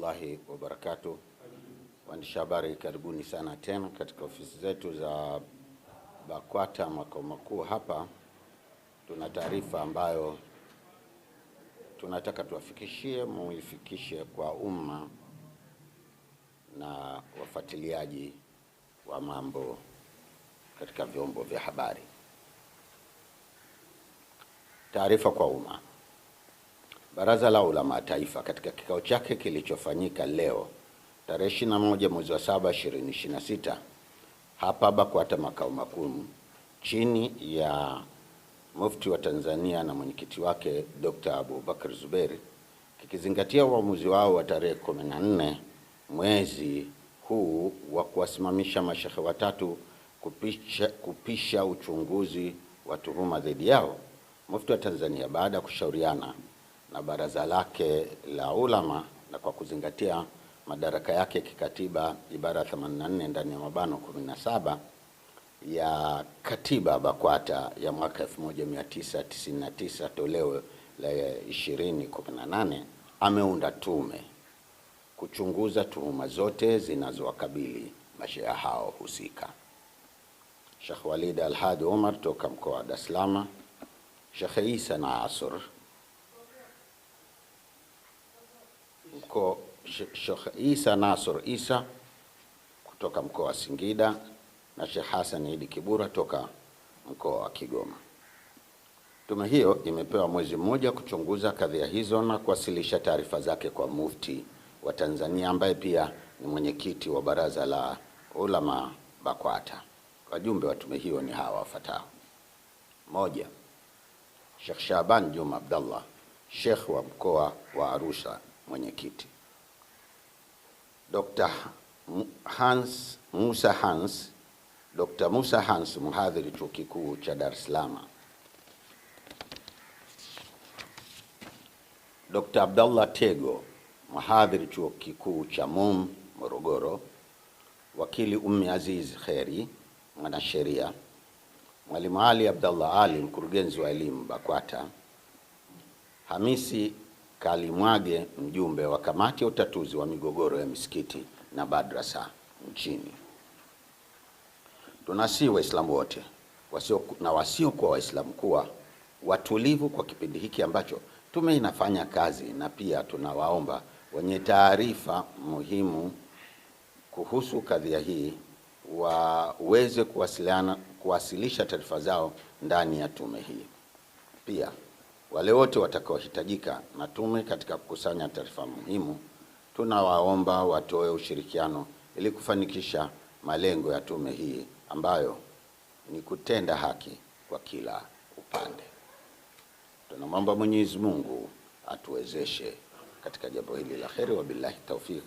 warahmatullahi wabarakatuh. Waandishi habari, karibuni sana tena katika ofisi zetu za BAKWATA makao makuu hapa. Tuna taarifa ambayo tunataka muifikishe kwa umma na wafuatiliaji wa mambo katika vyombo vya habari. Taarifa kwa umma. Baraza la Ulama Taifa katika kikao chake kilichofanyika leo tarehe 21 mwezi wa 7 2026 hapa BAKWATA makao makuu chini ya Mufti wa Tanzania na mwenyekiti wake Dr. Abubakar Zuberi, kikizingatia uamuzi wao wa tarehe 14 mwezi huu wa kuwasimamisha mashehe watatu kupisha uchunguzi wa tuhuma dhidi yao. Mufti wa Tanzania, baada ya kushauriana na baraza lake la ulama na kwa kuzingatia madaraka yake kikatiba ibara 84 ndani ya mabano 17 ya katiba BAKWATA ya mwaka 1999 toleo la 2018, ameunda tume kuchunguza tuhuma zote zinazowakabili mashehe hao husika. Sheikh Walid Al-Hadi Omar toka mkoa wa Dar es Salaam, Sheikh Isa Nasr Sheikh Isa Nasr Isa kutoka mkoa wa Singida na Sheikh Hassan Idi Kibura toka mkoa wa Kigoma. Tume hiyo imepewa mwezi mmoja kuchunguza kadhia hizo na kuwasilisha taarifa zake kwa Mufti wa Tanzania ambaye pia ni mwenyekiti wa baraza la ulama BAKWATA. Wajumbe wa tume hiyo ni hawa wafuatao: 1. Sheikh Shaban Juma Abdallah, Sheikh wa mkoa wa Arusha, mwenyekiti. Dr. Musa Hans, mhadhiri chuo kikuu cha Dar es Salaam. Dr. Abdallah Tego, mhadhiri chuo kikuu cha Morogoro. Wakili Ummi Aziz Kheri, mwanasheria. Mwalimu Ali Abdallah Ali, mkurugenzi wa elimu BAKWATA. Hamisi Kalimwage, mjumbe wa kamati ya utatuzi wa migogoro ya misikiti na madrasa nchini. Tunasihi Waislamu wote wasiokuwa Waislamu kuwa watulivu kwa kipindi hiki ambacho tume inafanya kazi, na pia tunawaomba wenye taarifa muhimu kuhusu kadhia hii waweze kuwasilisha taarifa zao ndani ya tume hii. Pia wale wote watakaohitajika na tume katika kukusanya taarifa muhimu, tunawaomba watoe ushirikiano ili kufanikisha malengo ya tume hii ambayo ni kutenda haki kwa kila upande. Tunamwomba Mwenyezi Mungu atuwezeshe katika jambo hili la kheri. Wabillahi tawfik.